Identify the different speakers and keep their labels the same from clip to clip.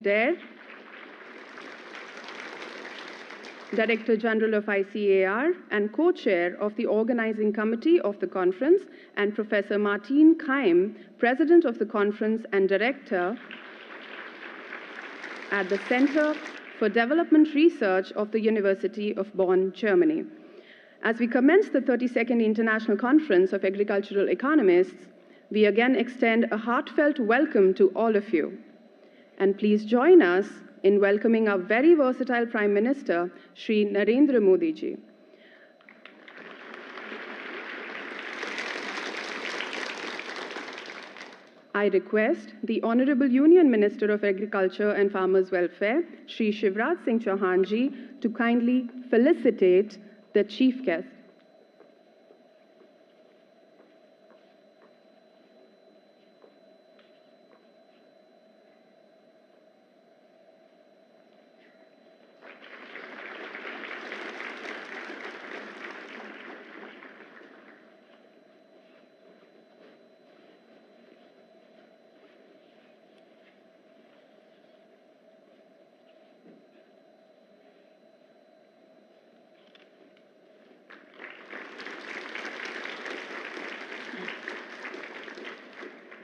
Speaker 1: Dare, Director General of ICAR and co-chair of the organizing committee of the conference, and Professor Martin Keim, President of the conference and Director at the Center for Development Research of the University of Bonn, Germany. As we commence the 32nd International Conference of Agricultural Economists, we again extend a heartfelt welcome to all of you. And please join us in welcoming our very versatile Prime Minister, Shri Narendra Modi ji. I request the Honorable Union Minister of Agriculture and Farmers Welfare, Shri Shivraj Singh Chauhan ji, to kindly felicitate the chief guest.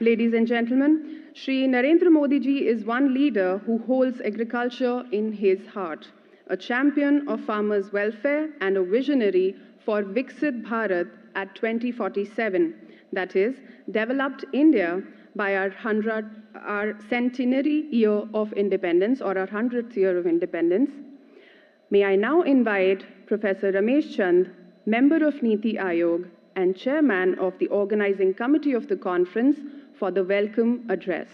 Speaker 1: Ladies and gentlemen, Shri Narendra Modi ji is one leader who holds agriculture in his heart, a champion of farmers' welfare and a visionary for Viksit Bharat at 2047, that is, developed India by our centenary year of independence, or our 100th year of independence. May I now invite Professor Ramesh Chand, member of Niti Aayog and chairman of the organizing committee of the conference, for the welcome address.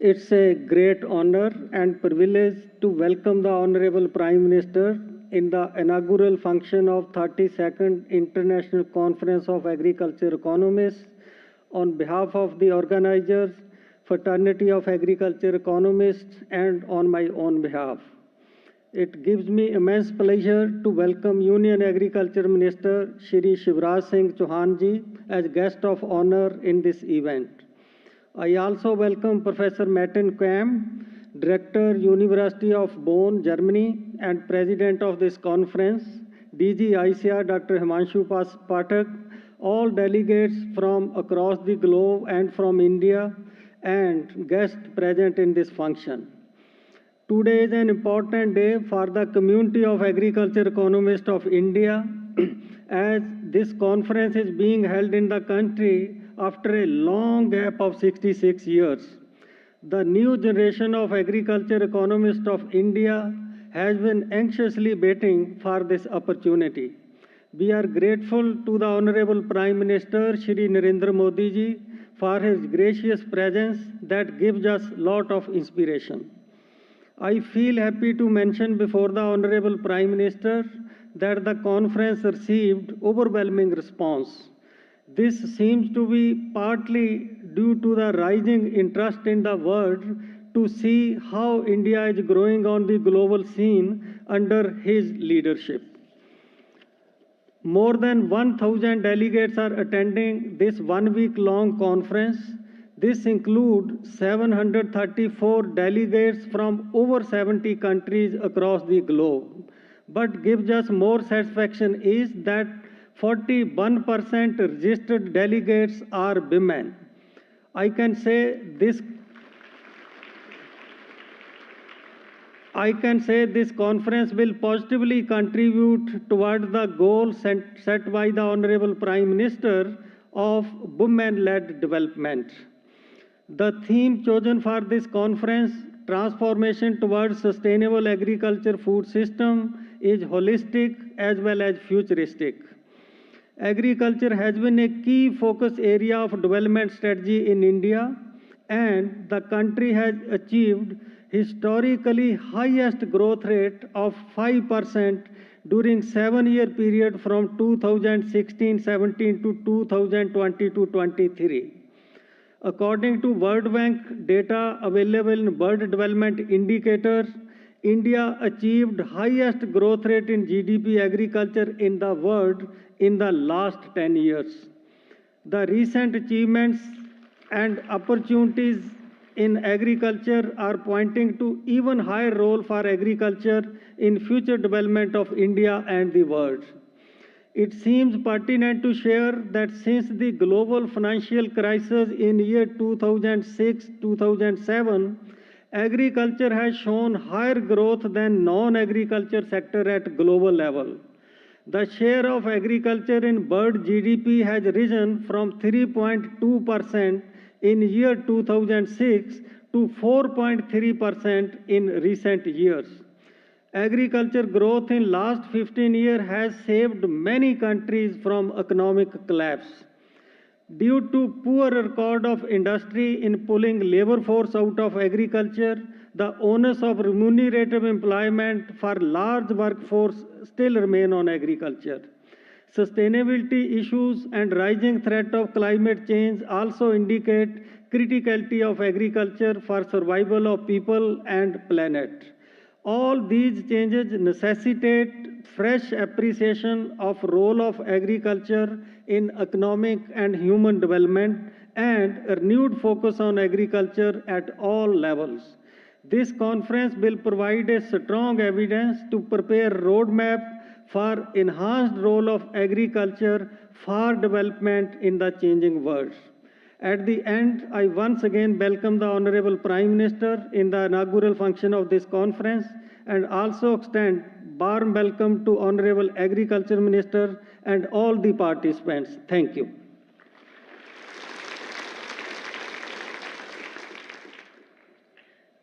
Speaker 2: It's a great honor and privilege to welcome the Honorable Prime Minister in the inaugural function of 32nd International Conference of Agriculture Economists. On behalf of the organizers, Fraternity of Agriculture Economists, and on my own behalf. It gives me immense pleasure to welcome Union Agriculture Minister Shri Shivraj Singh Chauhan ji as guest of honor in this event. I also welcome Professor Martin Keim, Director, University of Bonn, Germany, and President of this conference, DG ICAR Dr. Himanshu Pathak, all delegates from across the globe and from India, and guests present in this function. Today is an important day for the community of agriculture economists of India, as this conference is being held in the country after a long gap of 66 years. The new generation of agriculture economists of India has been anxiously waiting for this opportunity. We are grateful to the Honorable Prime Minister Shri Narendra Modi ji for his gracious presence that gives us a lot of inspiration. I feel happy to mention before the Honorable Prime Minister that the conference received overwhelming response. This seems to be partly due to the rising interest in the world to see how India is growing on the global scene under his leadership. More than 1,000 delegates are attending this one-week-long conference. This includes 734 delegates from over 70 countries across the globe. But gives us more satisfaction is that 41% registered delegates are women. I can say this conference will positively contribute towards the goal set by the Honorable Prime Minister of women-led development. The theme chosen for this conference, Transformation Towards Sustainable Agriculture Food System, is holistic as well as futuristic. Agriculture has been a key focus area of development strategy in India, and the country has achieved historically highest growth rate of 5% during 7-year period from 2016-17 to 2022-23. According to World Bank data available in World Development Indicators, India achieved highest growth rate in GDP agriculture in the world in the last 10 years. The recent achievements and opportunities in agriculture are pointing to even higher role for agriculture in future development of India and the world. It seems pertinent to share that since the global financial crisis in year 2006-2007, agriculture has shown higher growth than non-agriculture sector at global level. The share of agriculture in world GDP has risen from 3.2% in year 2006 to 4.3% in recent years. Agriculture growth in last 15 years has saved many countries from economic collapse. Due to poor record of industry in pulling labor force out of agriculture, the onus of remunerative employment for large workforce still remain on agriculture. Sustainability issues and rising threat of climate change also indicate criticality of agriculture for survival of people and planet. All these changes necessitate fresh appreciation of role of agriculture in economic and human development and a renewed focus on agriculture at all levels. This conference will provide a strong evidence to prepare a roadmap for enhanced role of agriculture for development in the changing world. At the end, I once again welcome the Honorable Prime Minister in the inaugural function of this conference and also extend warm welcome to Honorable Agriculture Minister and all the participants. Thank you.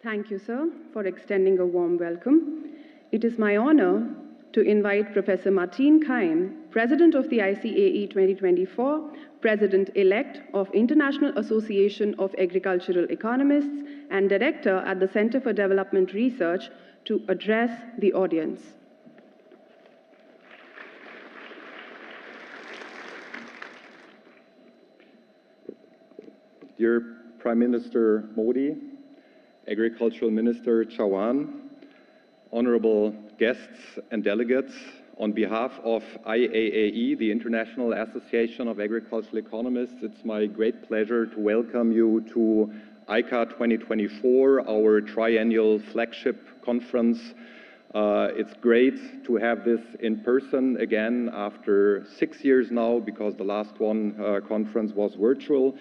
Speaker 1: Thank you, sir, for extending a warm welcome. It is my honor to invite Professor Martin Keim, President of the ICAE 2024, President-elect of International Association of Agricultural Economists, and Director at the Center for Development Research, to address the audience.
Speaker 3: Dear Prime Minister Modi, Agricultural Minister Chauhan, honorable guests and delegates, on behalf of IAAE, the International Association of Agricultural Economists, it's my great pleasure to welcome you to ICA 2024, our triennial flagship conference. It's great to have this in person again after 6 years now, because the last one conference was virtual.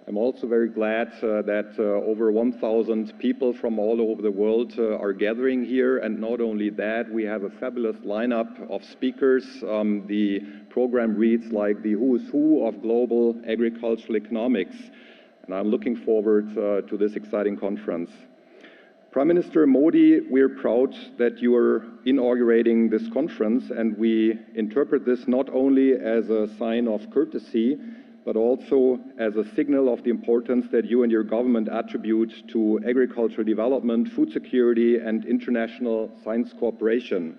Speaker 3: I'm also very glad that over 1,000 people from all over the world are gathering here. And not only that, we have a fabulous lineup of speakers. The program reads like the who's who of global agricultural economics. And I'm looking forward to this exciting conference. Prime Minister Modi, we're proud that you are inaugurating this conference, and we interpret this not only as a sign of courtesy, but also as a signal of the importance that you and your government attribute to agricultural development, food security, and international science cooperation.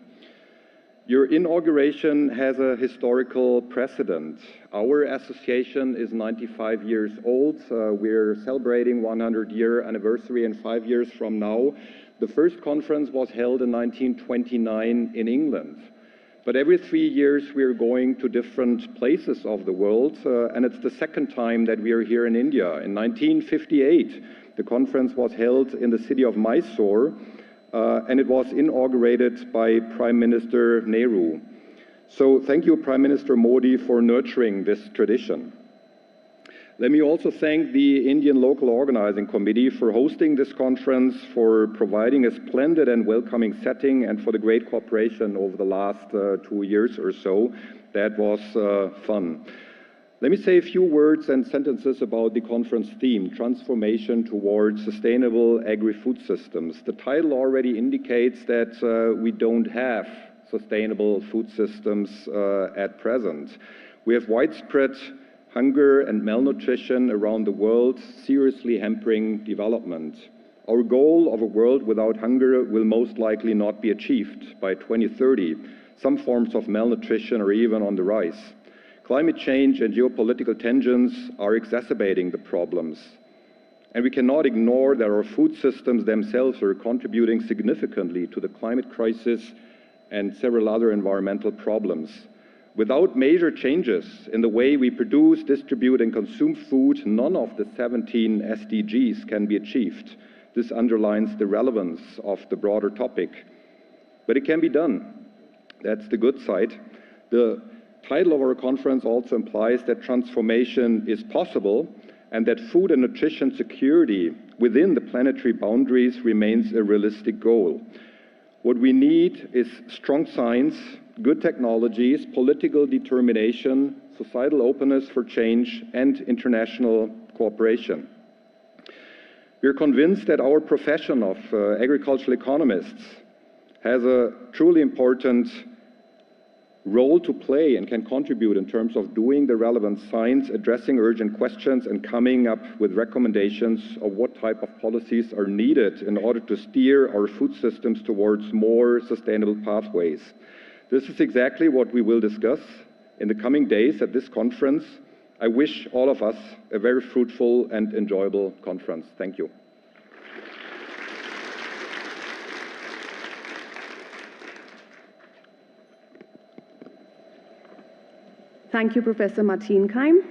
Speaker 3: Your inauguration has a historical precedent. Our association is 95 years old. We're celebrating 100-year anniversary in 5 years from now. The first conference was held in 1929 in England. But every 3 years we are going to different places of the world, and it's the second time that we are here in India. In 1958, the conference was held in the city of Mysore, and it was inaugurated by Prime Minister Nehru. So thank you, Prime Minister Modi, for nurturing this tradition. Let me also thank the Indian Local Organizing Committee for hosting this conference, for providing a splendid and welcoming setting, and for the great cooperation over the last 2 years or so. That was fun. Let me say a few words and sentences about the conference theme, Transformation Towards Sustainable Agri-Food Systems. The title already indicates that we don't have sustainable food systems at present. We have widespread hunger and malnutrition around the world, seriously hampering development. Our goal of a world without hunger will most likely not be achieved by 2030. Some forms of malnutrition are even on the rise. Climate change and geopolitical tensions are exacerbating the problems. And we cannot ignore that our food systems themselves are contributing significantly to the climate crisis and several other environmental problems. Without major changes in the way we produce, distribute, and consume food, none of the 17 SDGs can be achieved. This underlines the relevance of the broader topic. But it can be done. That's the good side. The title of our conference also implies that transformation is possible and that food and nutrition security within the planetary boundaries remains a realistic goal. What we need is strong science, good technologies, political determination, societal openness for change, and international cooperation. We are convinced that our profession of agricultural economists has a truly important role to play and can contribute in terms of doing the relevant science, addressing urgent questions, and coming up with recommendations of what type of policies are needed in order to steer our food systems towards more sustainable pathways. This is exactly what we will discuss in the coming days at this conference. I wish all of us a very fruitful and enjoyable conference. Thank you.
Speaker 1: Thank you, Professor Martin Keim.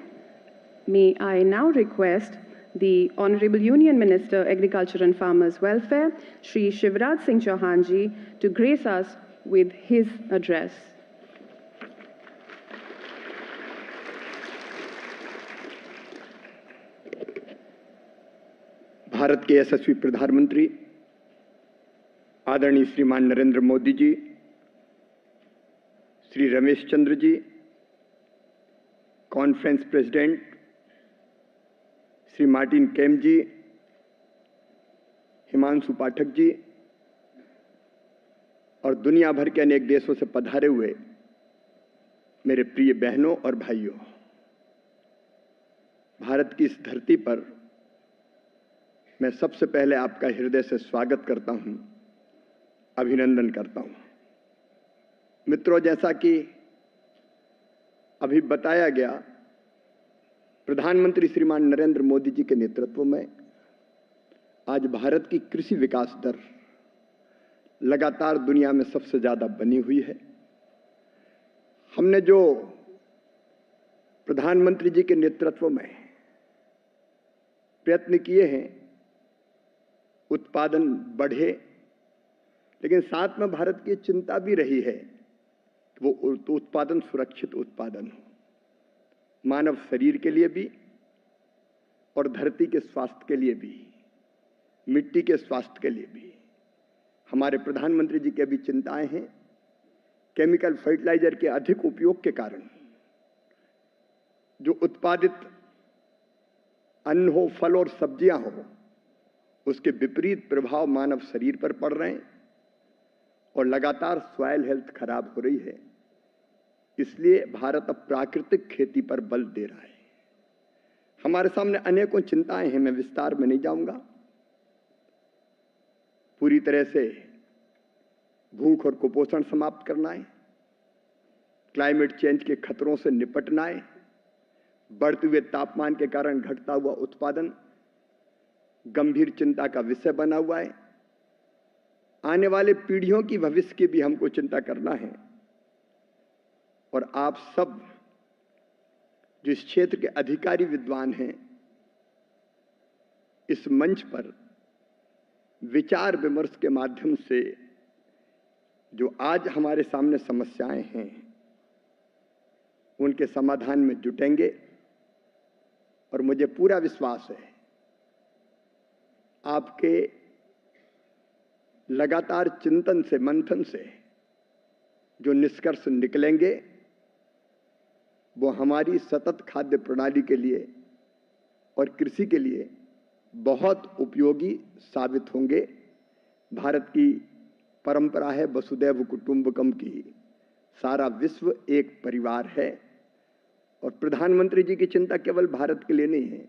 Speaker 1: May I now request the Honorable Union Minister, Agriculture and Farmers Welfare, Shri Shivraj Singh Chauhan ji, to grace us with his address.
Speaker 4: Bharat के यशस्वी प्रधानमंत्री आदरणीय श्रीमान Narendra Modi ji, Shri Ramesh Chandra ji, conference president Shri Martin केम जी, हिमांशु पाठक जी और दुनिया भर के अनेक देशों से पधारे हुए मेरे प्रिय बहनों और भाइयों, भारत की इस धरती पर मैं सबसे पहले आपका हृदय से स्वागत करता हूं, अभिनंदन करता हूं। मित्रों, जैसा कि अभी बताया गया, प्रधानमंत्री श्रीमान नरेंद्र मोदी जी के नेतृत्व में आज भारत की कृषि विकास दर लगातार दुनिया में सबसे ज्यादा बनी हुई है। हमने जो प्रधानमंत्री जी के नेतृत्व में प्रयत्न किए हैं, उत्पादन बढ़े, लेकिन साथ में भारत की चिंता भी रही है कि वो उत्पादन सुरक्षित उत्पादन हो, मानव शरीर के लिए भी और धरती के स्वास्थ्य के लिए भी, मिट्टी के स्वास्थ्य के लिए भी। हमारे प्रधानमंत्री जी की भी चिंताएं हैं। केमिकल फर्टिलाइजर के अधिक उपयोग के कारण जो उत्पादित अन्न हो, फल और सब्जियां हो, उसके विपरीत प्रभाव मानव शरीर पर पड़ रहे हैं और लगातार सॉइल हेल्थ खराब हो रही है। इसलिए भारत अब प्राकृतिक खेती पर बल दे रहा है। हमारे सामने अनेकों चिंताएं हैं, मैं विस्तार में नहीं जाऊंगा। पूरी तरह से भूख और कुपोषण समाप्त करना है, क्लाइमेट चेंज के खतरों से निपटना है, बढ़ते हुए तापमान के कारण घटता हुआ उत्पादन गंभीर चिंता का विषय बना हुआ है। आने वाले पीढ़ियों की भविष्य की भी हमको चिंता करना है। और आप सब जो इस क्षेत्र के अधिकारी विद्वान हैं, इस मंच पर विचार विमर्श के माध्यम से जो आज हमारे सामने समस्याएं हैं, उनके समाधान में जुटेंगे। और मुझे पूरा विश्वास है आपके लगातार चिंतन से, मंथन से जो निष्कर्ष निकलेंगे, वो हमारी सतत खाद्य प्रणाली के लिए और कृषि के लिए बहुत उपयोगी साबित होंगे। भारत की परंपरा है वसुदैव कुटुंबकम की, सारा विश्व एक परिवार है। और प्रधानमंत्री जी की चिंता केवल भारत के लिए नहीं है,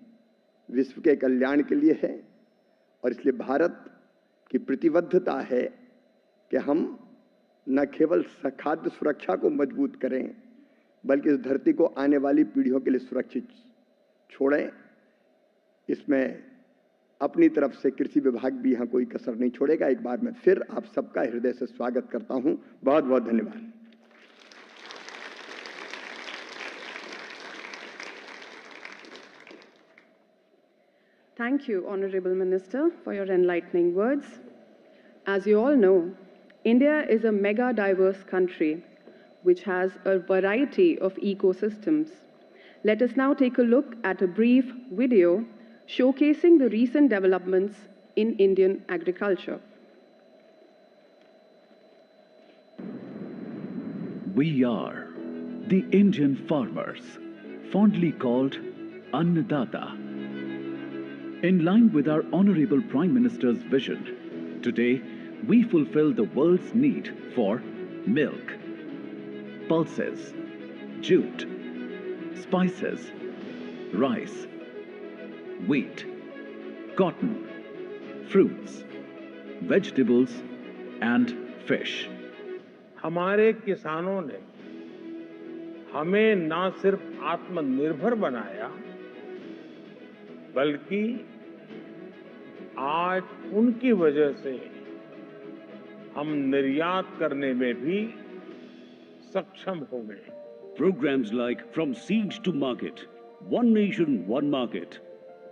Speaker 4: विश्व के कल्याण के लिए है। और इसलिए भारत की प्रतिबद्धता है कि हम न केवल खाद्य सुरक्षा को मजबूत करें, बल्कि इस धरती को आने वाली पीढ़ियों के लिए सुरक्षित छोड़ें। इसमें अपनी तरफ से कृषि विभाग भी यहाँ कोई कसर नहीं छोड़ेगा। एक बार मैं फिर आप सबका हृदय से स्वागत करता हूँ। बहुत बहुत धन्यवाद।
Speaker 1: Thank you, Honorable Minister, for your enlightening words. As you all know, India is a mega diverse country which has a variety of ecosystems. Let us now take a look at a brief video showcasing the recent developments in Indian agriculture.
Speaker 5: We are the Indian farmers, fondly called Annadata. In line with our Honorable Prime Minister's vision, today we fulfill the world's need for milk, pulses, jute, spices, rice, wheat, cotton, fruits, vegetables and fish.
Speaker 6: हमारे किसानों ने हमें न सिर्फ आत्मनिर्भर बनाया, बल्कि आज उनकी वजह से हम निर्यात करने में भी सक्षम हो गए।
Speaker 5: Programs like From Seed to Market, One Nation, One Market,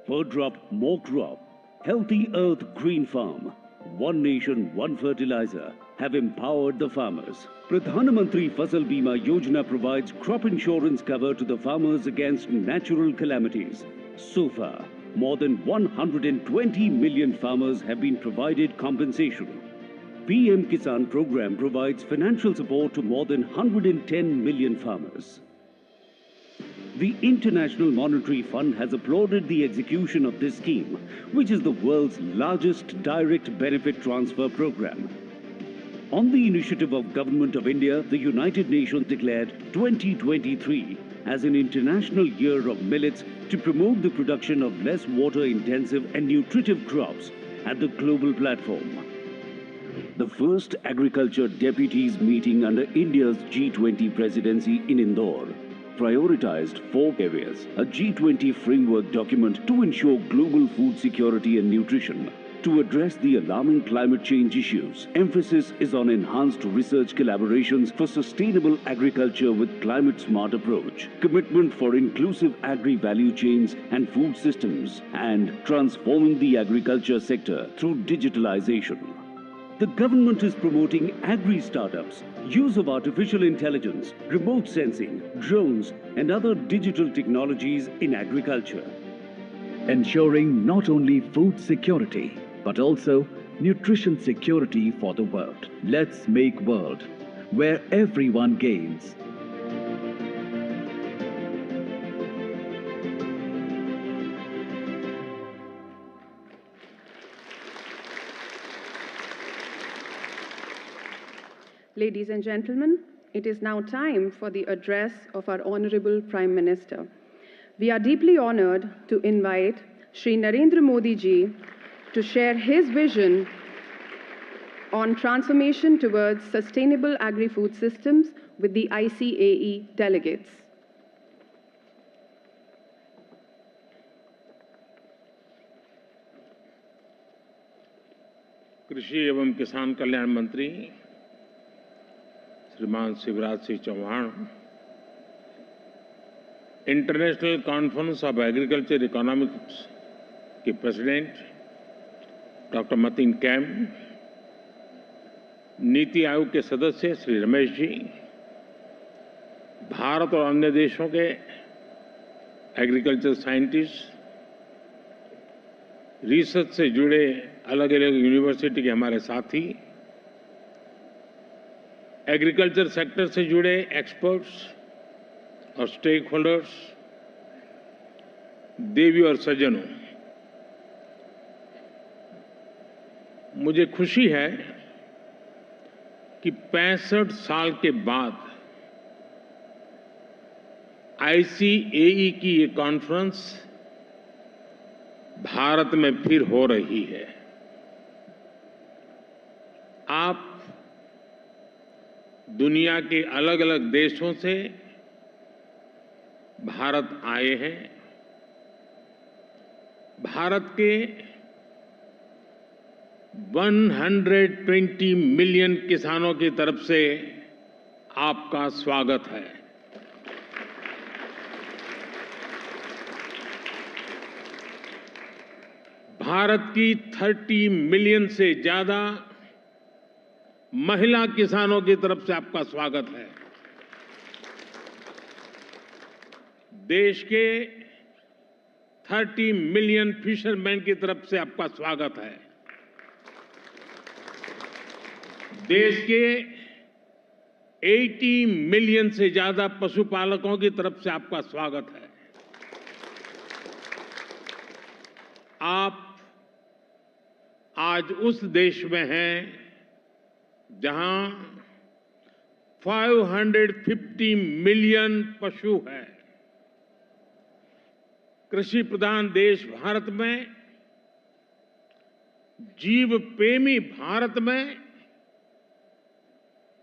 Speaker 5: Per Drop, More Crop, Healthy Earth, Green Farm, One Nation, One Fertilizer have empowered the farmers. Pradhan Mantri Fasal Bima Yojana provides crop insurance cover to the farmers against natural calamities. So far, more than 120 million farmers have been provided compensation. PM Kisan program provides financial support to more than 110 million farmers. The International Monetary Fund has applauded the execution of this scheme, which is the world's largest direct benefit transfer program. On the initiative of Government of India, the United Nations declared 2023 as an International Year of Millets to promote the production of less water-intensive and nutritive crops at the global platform. The first Agriculture Deputies meeting under India's G20 presidency in Indore prioritized 4 areas: a G20 framework document to ensure global food security and nutrition, to address the alarming climate change issues. Emphasis is on enhanced research collaborations for sustainable agriculture with climate-smart approach, commitment for inclusive agri-value chains and food systems, and transforming the agriculture sector through digitalization. The government is promoting agri-startups, use of artificial intelligence, remote sensing, drones, and other digital technologies in agriculture, ensuring not only food security, but also nutrition security for the world. Let's make world where everyone gains.
Speaker 1: Ladies and gentlemen, it is now time for the address of our Honorable Prime Minister. We are deeply honored to invite Shri Narendra Modi ji to share his vision on transformation towards sustainable agri-food systems with the ICAE delegates.
Speaker 6: कृषि एवं किसान कल्याण मंत्री श्रीमान Shivraj Singh Chouhan, international conference of agriculture economics के president doctor Matin Qaim, NITI Aayog के सदस्य श्री रमेश जी, भारत और अन्य देशों के एग्रीकल्चर साइंटिस्ट, रिसर्च से जुड़े अलग अलग यूनिवर्सिटी के हमारे साथी, एग्रीकल्चर सेक्टर से जुड़े एक्सपर्ट्स और स्टेक होल्डर्स, देवी और सज्जनों, मुझे खुशी है कि 65 साल के बाद आईसीएई की ये कॉन्फ्रेंस भारत में फिर हो रही है। आप दुनिया के अलग अलग देशों से भारत आए हैं। भारत के 120 मिलियन किसानों की तरफ से आपका स्वागत है। भारत की 30 मिलियन से ज्यादा महिला किसानों की तरफ से आपका स्वागत है। देश के 30 मिलियन फिशरमैन की तरफ से आपका स्वागत है। देश के 80 मिलियन से ज्यादा पशुपालकों की तरफ से आपका स्वागत है। आप आज उस देश में हैं जहां 550 मिलियन पशु हैं। कृषि प्रधान देश भारत में, जीव प्रेमी भारत में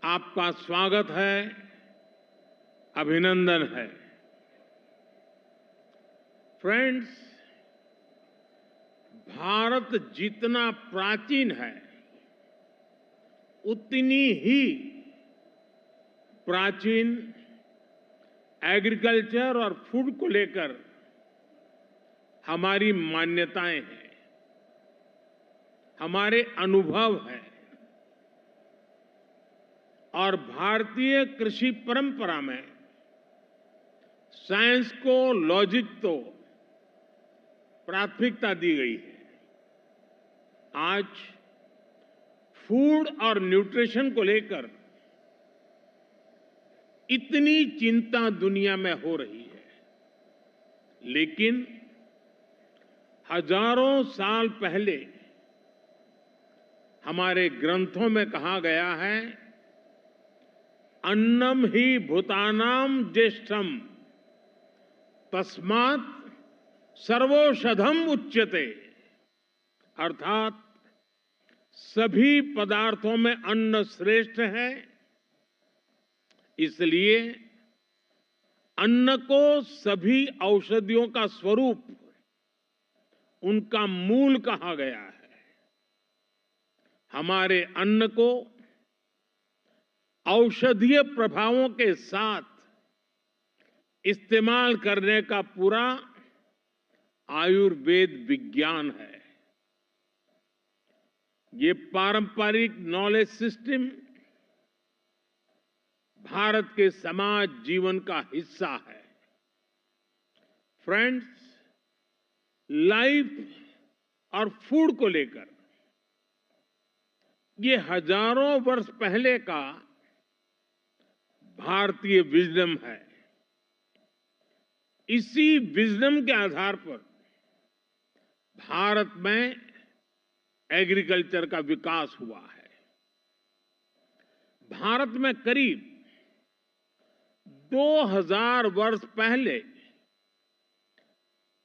Speaker 6: आपका स्वागत है, अभिनंदन है। फ्रेंड्स, भारत जितना प्राचीन है उतनी ही प्राचीन एग्रीकल्चर और फूड को लेकर हमारी मान्यताएं हैं, हमारे अनुभव हैं और भारतीय कृषि परंपरा में साइंस को, लॉजिक तो प्राथमिकता दी गई है। आज फूड और न्यूट्रिशन को लेकर इतनी चिंता दुनिया में हो रही है, लेकिन हजारों साल पहले हमारे ग्रंथों में कहा गया है, अन्नम ही भूतानाम ज्येष्ठम तस्मात् सर्वौषधम उच्यते, अर्थात सभी पदार्थों में अन्न श्रेष्ठ है, इसलिए अन्न को सभी औषधियों का स्वरूप, उनका मूल कहा गया है। हमारे अन्न को औषधीय प्रभावों के साथ इस्तेमाल करने का पूरा आयुर्वेद विज्ञान है। ये पारंपरिक नॉलेज सिस्टम भारत के समाज जीवन का हिस्सा है। फ्रेंड्स, लाइफ और फूड को लेकर ये हजारों वर्ष पहले का भारतीय विजडम है। इसी विजडम के आधार पर भारत में एग्रीकल्चर का विकास हुआ है। भारत में करीब 2000 वर्ष पहले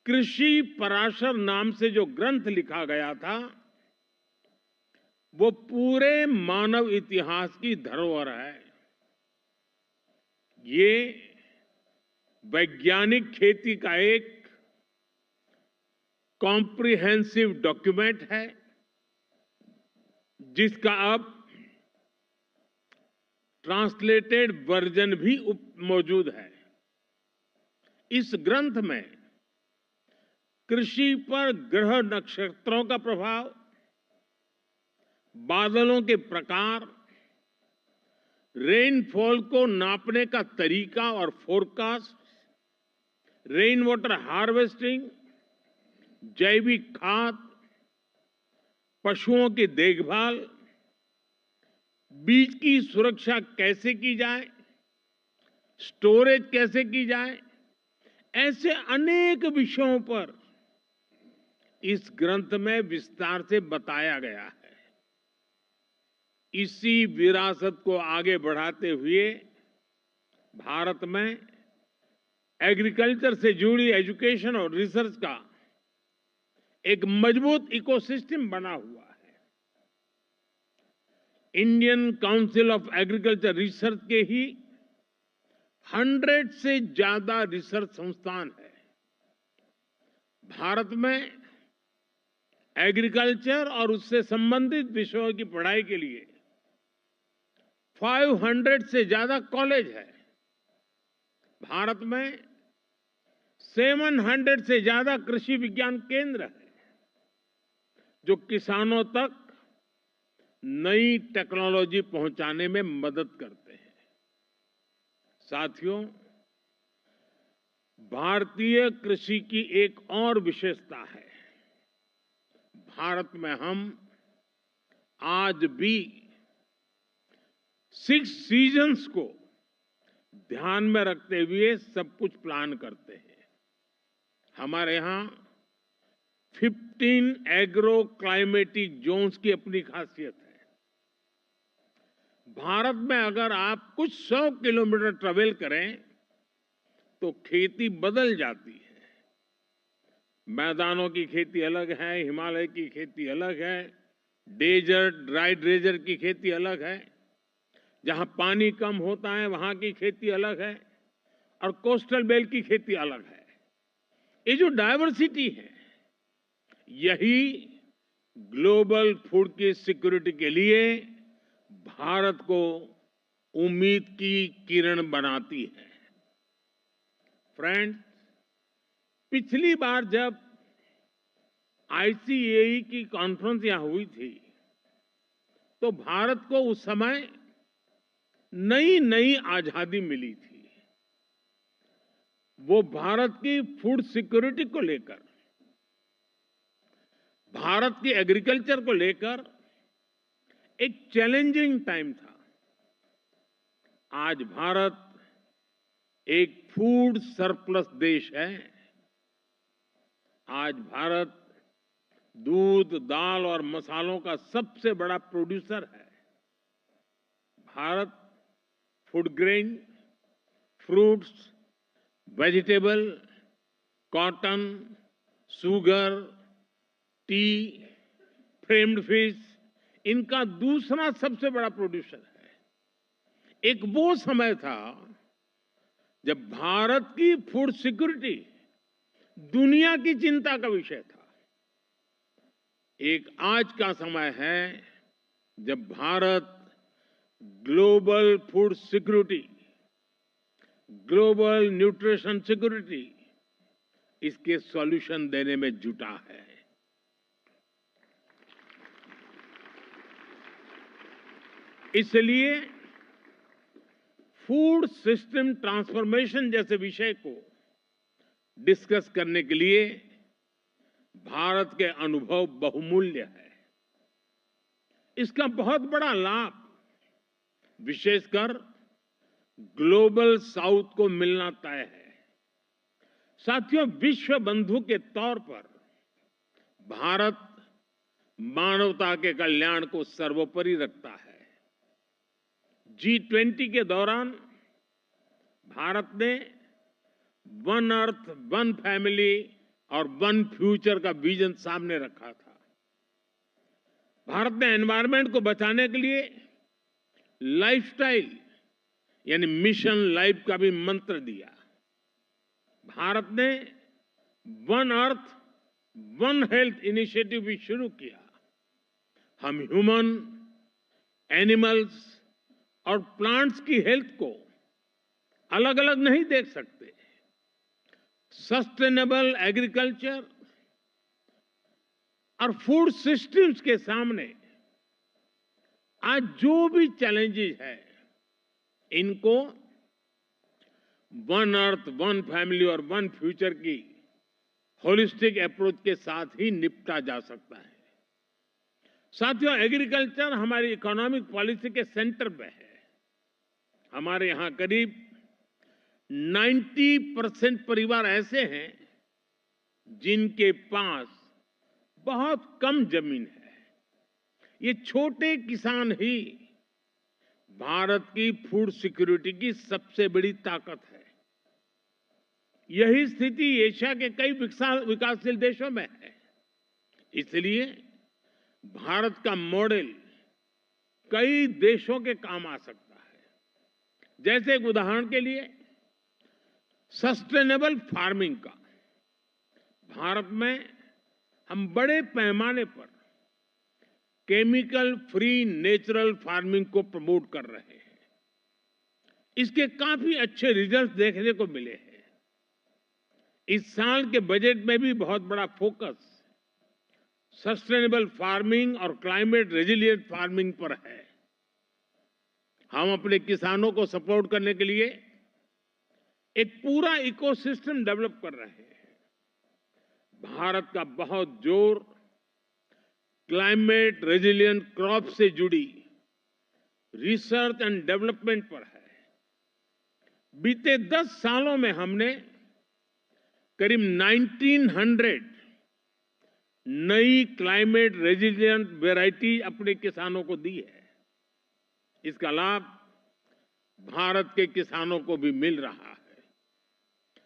Speaker 6: कृषि पराशर नाम से जो ग्रंथ लिखा गया था, वो पूरे मानव इतिहास की धरोहर है। ये वैज्ञानिक खेती का एक कॉम्प्रिहेंसिव डॉक्यूमेंट है, जिसका अब ट्रांसलेटेड वर्जन भी मौजूद है। इस ग्रंथ में कृषि पर ग्रह नक्षत्रों का प्रभाव, बादलों के प्रकार, रेनफॉल को नापने का तरीका और फोरकास्ट, रेन वाटर हार्वेस्टिंग, जैविक खाद, पशुओं की देखभाल, बीज की सुरक्षा कैसे की जाए, स्टोरेज कैसे की जाए, ऐसे अनेक विषयों पर इस ग्रंथ में विस्तार से बताया गया है। इसी विरासत को आगे बढ़ाते हुए भारत में एग्रीकल्चर से जुड़ी एजुकेशन और रिसर्च का एक मजबूत इकोसिस्टम बना हुआ है। Indian council of agriculture research के ही 100 से ज्यादा रिसर्च संस्थान है। भारत में एग्रीकल्चर और उससे संबंधित विषयों की पढ़ाई के लिए 500 से ज्यादा कॉलेज है। भारत में 700 से ज्यादा कृषि विज्ञान केंद्र है जो किसानों तक नई टेक्नोलॉजी पहुंचाने में मदद करते हैं। साथियों, भारतीय कृषि की एक और विशेषता है। भारत में हम आज भी 6 सीजन्स को ध्यान में रखते हुए सब कुछ प्लान करते हैं। हमारे यहां 15 एग्रो क्लाइमेटिक जोन्स की अपनी खासियत है। भारत में अगर आप कुछ 100 किलोमीटर ट्रेवल करें तो खेती बदल जाती है। मैदानों की खेती अलग है, हिमालय की खेती अलग है, डेजर्ट ड्राई डेजर्ट की खेती अलग है, जहां पानी कम होता है वहां की खेती अलग है, और कोस्टल बेल्ट की खेती अलग है। ये जो डायवर्सिटी है, यही ग्लोबल फूड की सिक्योरिटी के लिए भारत को उम्मीद की किरण बनाती है। फ्रेंड्स, पिछली बार जब ICAE की कॉन्फ्रेंस यहां हुई थी तो भारत को उस समय नई नई आजादी मिली थी। वो भारत की फूड सिक्योरिटी को लेकर, भारत की एग्रीकल्चर को लेकर एक चैलेंजिंग टाइम था। आज भारत एक फूड सरप्लस देश है। आज भारत दूध, दाल और मसालों का सबसे बड़ा प्रोड्यूसर है। Bharat food grain, fruits, vegetable, cotton, sugar, T, framed fish, इनका दूसरा सबसे बड़ा प्रोड्यूसर है। एक वो समय था जब भारत की फूड सिक्योरिटी दुनिया की चिंता का विषय था। एक आज का समय है जब Bharat global food security, global nutrition security, इसके सॉल्यूशन देने में जुटा है। इसलिए फूड सिस्टम ट्रांसफॉर्मेशन जैसे विषय को डिस्कस करने के लिए भारत के अनुभव बहुमूल्य है। इसका बहुत बड़ा लाभ विशेषकर ग्लोबल साउथ को मिलना तय है। साथियों, विश्व बंधु के तौर पर भारत मानवता के कल्याण को सर्वोपरि रखता है। G20 के दौरान भारत ने वन अर्थ, वन फैमिली और वन फ्यूचर का विजन सामने रखा था। भारत ने एनवायरनमेंट को बचाने के लिए लाइफस्टाइल यानी मिशन लाइफ का भी मंत्र दिया। भारत ने one earth, one health initiative भी शुरू किया। हम ह्यूमन, एनिमल्स और प्लांट्स की हेल्थ को अलग अलग नहीं देख सकते। सस्टेनेबल एग्रीकल्चर और फूड सिस्टम्स के सामने आज जो भी चैलेंजेस है, इनको वन अर्थ, वन फैमिली और वन फ्यूचर की होलिस्टिक अप्रोच के साथ ही निपटा जा सकता है। साथियों, एग्रीकल्चर हमारी इकोनॉमिक पॉलिसी के सेंटर पे है। हमारे यहां करीब 90% परिवार ऐसे हैं जिनके पास बहुत कम जमीन है। ये छोटे किसान ही भारत की फूड सिक्योरिटी की सबसे बड़ी ताकत है। यही स्थिति एशिया के कई विकासशील देशों में है। इसलिए भारत का मॉडल कई देशों के काम आ सकता है। जैसे एक उदाहरण के लिए सस्टेनेबल फार्मिंग का भारत में हम बड़े पैमाने पर केमिकल फ्री नेचुरल फार्मिंग को प्रमोट कर रहे हैं। इसके काफी अच्छे रिजल्ट देखने को मिले हैं। इस साल के बजट में भी बहुत बड़ा फोकस सस्टेनेबल फार्मिंग और क्लाइमेट रेजिलिएंट फार्मिंग पर है। हम अपने किसानों को सपोर्ट करने के लिए एक पूरा इकोसिस्टम डेवलप कर रहे हैं। भारत का बहुत जोर क्लाइमेट रेजिलिएंट क्रॉप से जुड़ी रिसर्च एंड डेवलपमेंट पर है। बीते 10 सालों में हमने करीब 1900 नई क्लाइमेट रेजिलिएंट वैरायटी अपने किसानों को दी है। इसका लाभ भारत के किसानों को भी मिल रहा है।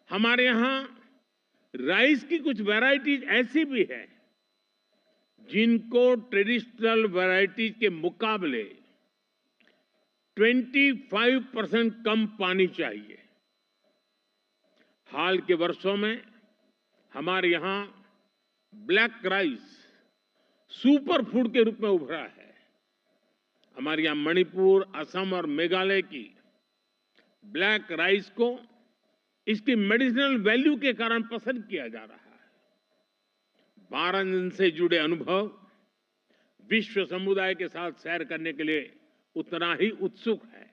Speaker 6: हमारे यहां राइस की कुछ वैरायटीज ऐसी भी है जिनको ट्रेडिशनल वैरायटीज के मुकाबले 25% कम पानी चाहिए। हाल के वर्षों में हमारे यहां ब्लैक राइस सुपर फूड के रूप में उभरा है। हमारे यहां मणिपुर, असम और मेघालय की ब्लैक राइस को इसकी मेडिसिनल वैल्यू के कारण पसंद किया जा रहा है। भारत से जुड़े अनुभव विश्व समुदाय के साथ शेयर करने के लिए उतना ही उत्सुक है।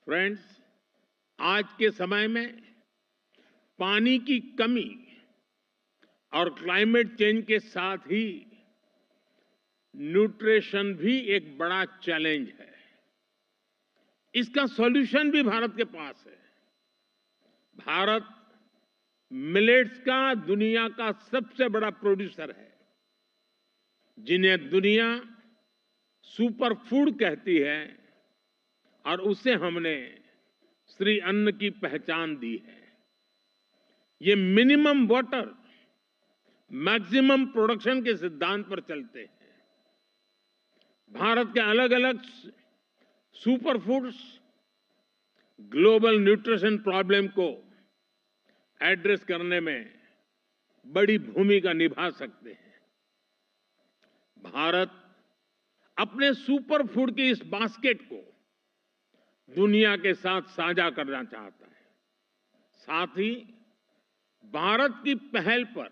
Speaker 6: फ्रेंड्स, आज के समय में पानी की कमी और क्लाइमेट चेंज के साथ ही न्यूट्रिशन भी एक बड़ा चैलेंज है। इसका सॉल्यूशन भी भारत के पास है। भारत मिलेट्स का दुनिया का सबसे बड़ा प्रोड्यूसर है, जिन्हें दुनिया सुपर फूड कहती है, और उसे हमने श्री अन्न की पहचान दी है। ये मिनिमम वाटर मैक्सिमम प्रोडक्शन के सिद्धांत पर चलते हैं। भारत के अलग अलग super foods global nutrition problem को एड्रेस करने में बड़ी भूमिका निभा सकते हैं। भारत अपने सुपर फूड की इस बास्केट को दुनिया के साथ साझा करना चाहता है। साथ ही भारत की पहल पर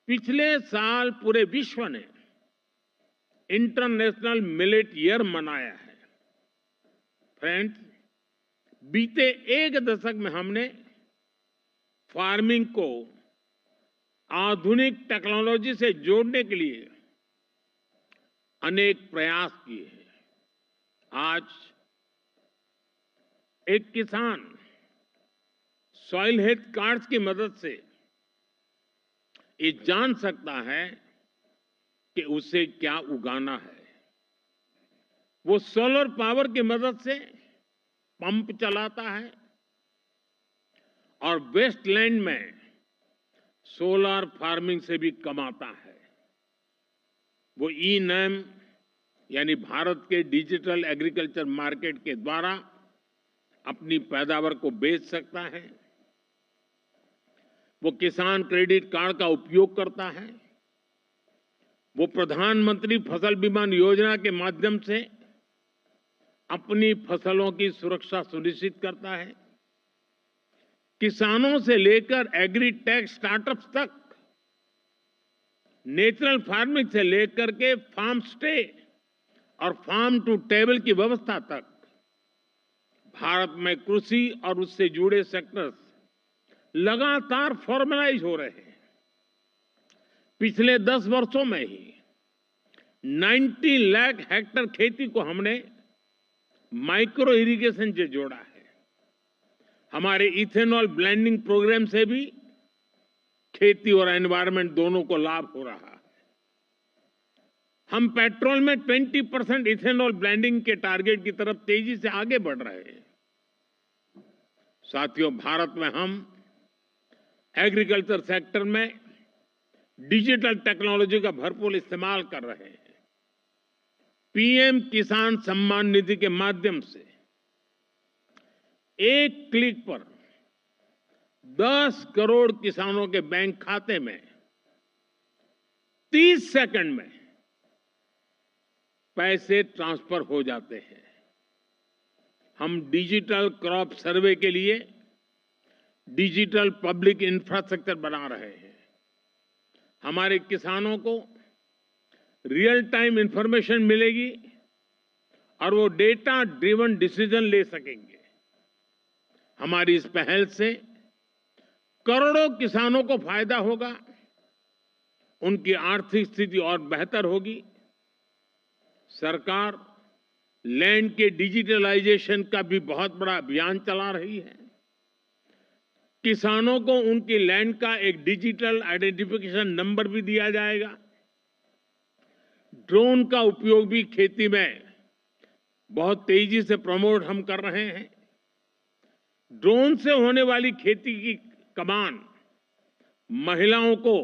Speaker 6: पिछले साल पूरे विश्व ने इंटरनेशनल मिलेट ईयर मनाया है। फ्रेंड्स, बीते एक दशक में हमने फार्मिंग को आधुनिक टेक्नोलॉजी से जोड़ने के लिए अनेक प्रयास किए हैं। आज एक किसान सॉइल हेल्थ कार्ड्स की मदद से ये जान सकता है कि उसे क्या उगाना है। वो सोलर पावर की मदद से पंप चलाता है और वेस्टलैंड में सोलर फार्मिंग से भी कमाता है। वो ई-नैम यानी भारत के डिजिटल एग्रीकल्चर मार्केट के द्वारा अपनी पैदावार को बेच सकता है। वो किसान क्रेडिट कार्ड का उपयोग करता है। वो प्रधानमंत्री फसल बीमा योजना के माध्यम से अपनी फसलों की सुरक्षा सुनिश्चित करता है। किसानों से लेकर एग्री टेक स्टार्टअप्स तक, नेचुरल फार्मिंग से लेकर के फार्म स्टे और फार्म टू टेबल की व्यवस्था तक, भारत में कृषि और उससे जुड़े सेक्टर्स लगातार फॉर्मलाइज हो रहे हैं। पिछले 10 वर्षों में ही 90 लाख हेक्टेयर खेती को हमने माइक्रो इरिगेशन से जोड़ा है। हमारे इथेनॉल ब्लेंडिंग प्रोग्राम से भी खेती और एनवायरनमेंट दोनों को लाभ हो रहा है। हम पेट्रोल में 20% इथेनॉल ब्लेंडिंग के टारगेट की तरफ तेजी से आगे बढ़ रहे हैं। साथियों, भारत में हम एग्रीकल्चर सेक्टर में डिजिटल टेक्नोलॉजी का भरपूर इस्तेमाल कर रहे हैं। पीएम किसान सम्मान निधि के माध्यम से एक क्लिक पर 10 करोड़ किसानों के बैंक खाते में 30 सेकंड में पैसे ट्रांसफर हो जाते हैं। हम डिजिटल क्रॉप सर्वे के लिए डिजिटल पब्लिक इंफ्रास्ट्रक्चर बना रहे हैं। हमारे किसानों को रियल टाइम इंफॉर्मेशन मिलेगी और वो डेटा ड्रिवन डिसीजन ले सकेंगे। हमारी इस पहल से करोड़ों किसानों को फायदा होगा, उनकी आर्थिक स्थिति और बेहतर होगी। सरकार लैंड के डिजिटलाइजेशन का भी बहुत बड़ा अभियान चला रही है। किसानों को उनकी लैंड का एक डिजिटल आइडेंटिफिकेशन नंबर भी दिया जाएगा। ड्रोन का उपयोग भी खेती में बहुत तेजी से प्रमोट हम कर रहे हैं। ड्रोन से होने वाली खेती की कमान महिलाओं को,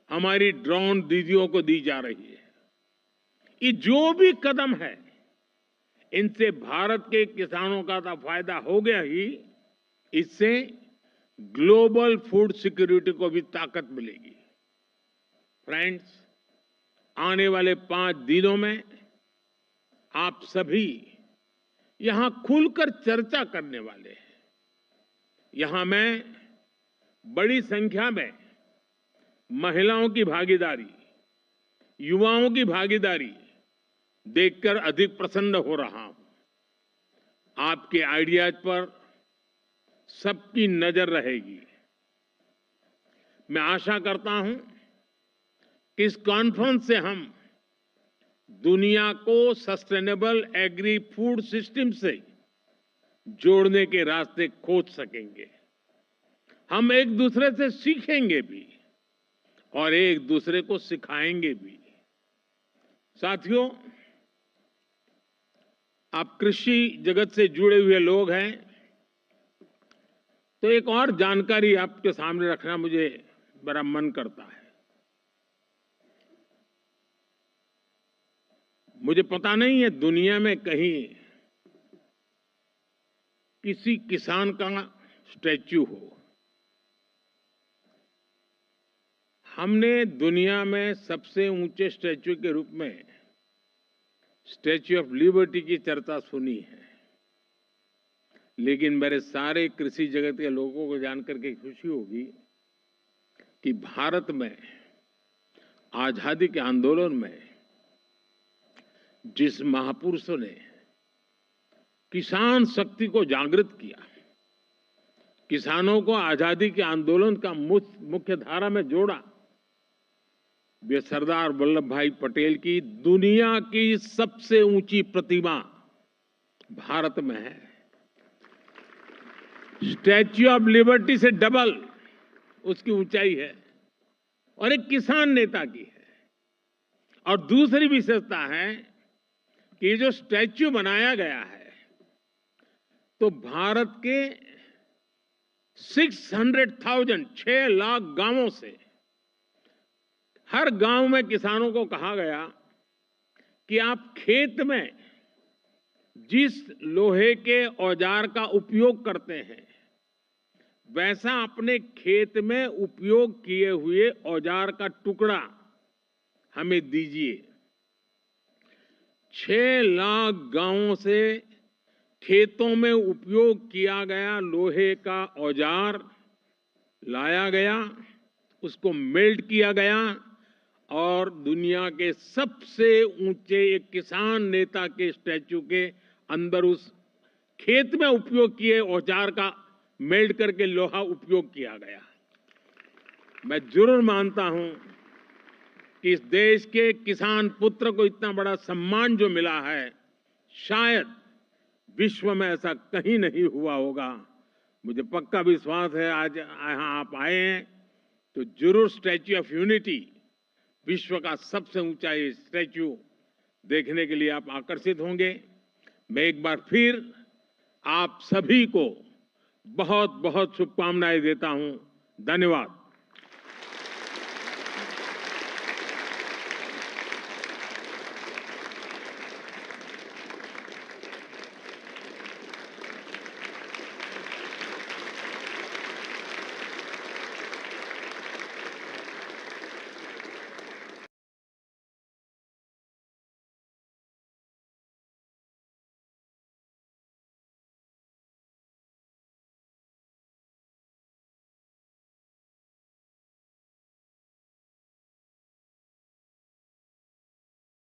Speaker 6: हमारी ड्रोन दीदियों को दी जा रही है। ये जो भी कदम है, इनसे भारत के किसानों का तो फायदा हो गया ही, इससे ग्लोबल फूड सिक्योरिटी को भी ताकत मिलेगी। फ्रेंड्स, आने वाले 5 दिनों में आप सभी यहां खुलकर चर्चा करने वाले हैं। यहां मैं बड़ी संख्या में महिलाओं की भागीदारी, युवाओं की भागीदारी देखकर अधिक प्रसन्न हो रहा हूं। आपके आइडियाज पर सबकी नजर रहेगी। मैं आशा करता हूं कि इस कॉन्फ्रेंस से हम दुनिया को सस्टेनेबल एग्री फूड सिस्टम से जोड़ने के रास्ते खोज सकेंगे। हम एक दूसरे से सीखेंगे भी और एक दूसरे को सिखाएंगे भी। साथियों, आप कृषि जगत से जुड़े हुए लोग हैं, तो एक और जानकारी आपके सामने रखना मुझे बड़ा मन करता है। मुझे पता नहीं है दुनिया में कहीं किसी किसान का स्टैच्यू हो। हमने दुनिया में सबसे ऊंचे स्टैच्यू के रूप में स्टैच्यू ऑफ लिबर्टी की चर्चा सुनी है, लेकिन मेरे सारे कृषि जगत के लोगों को जानकर के खुशी होगी कि भारत में आजादी के आंदोलन में जिस महापुरुषों ने किसान शक्ति को जागृत किया, किसानों को आजादी के आंदोलन का मुख्य धारा में जोड़ा, वे सरदार वल्लभ भाई पटेल की दुनिया की सबसे ऊंची प्रतिमा भारत में है। स्टैच्यू ऑफ लिबर्टी से डबल उसकी ऊंचाई है और एक किसान नेता की है। और दूसरी विशेषता है कि ये जो स्टैच्यू बनाया गया है, तो भारत के 600,000 6 लाख गांवों से हर गांव में किसानों को कहा गया कि आप खेत में जिस लोहे के औजार का उपयोग करते हैं, वैसा अपने खेत में उपयोग किए हुए औजार का टुकड़ा हमें दीजिए। 6 लाख गांवों से खेतों में उपयोग किया गया लोहे का औजार लाया गया, उसको मेल्ट किया गया और दुनिया के सबसे ऊंचे एक किसान नेता के स्टैच्यू के अंदर उस खेत में उपयोग किए औजार का मेल्ट करके लोहा उपयोग किया गया। मैं जरूर मानता हूं कि इस देश के किसान पुत्र को इतना बड़ा सम्मान जो मिला है, शायद विश्व में ऐसा कहीं नहीं हुआ होगा। मुझे पक्का विश्वास है आज यहां आप आए हैं तो जरूर स्टैच्यू ऑफ यूनिटी, विश्व का सबसे ऊंचा स्टैच्यू देखने के लिए आप आकर्षित होंगे। मैं एक बार फिर आप सभी को बहुत बहुत शुभकामनाएं देता हूं। धन्यवाद।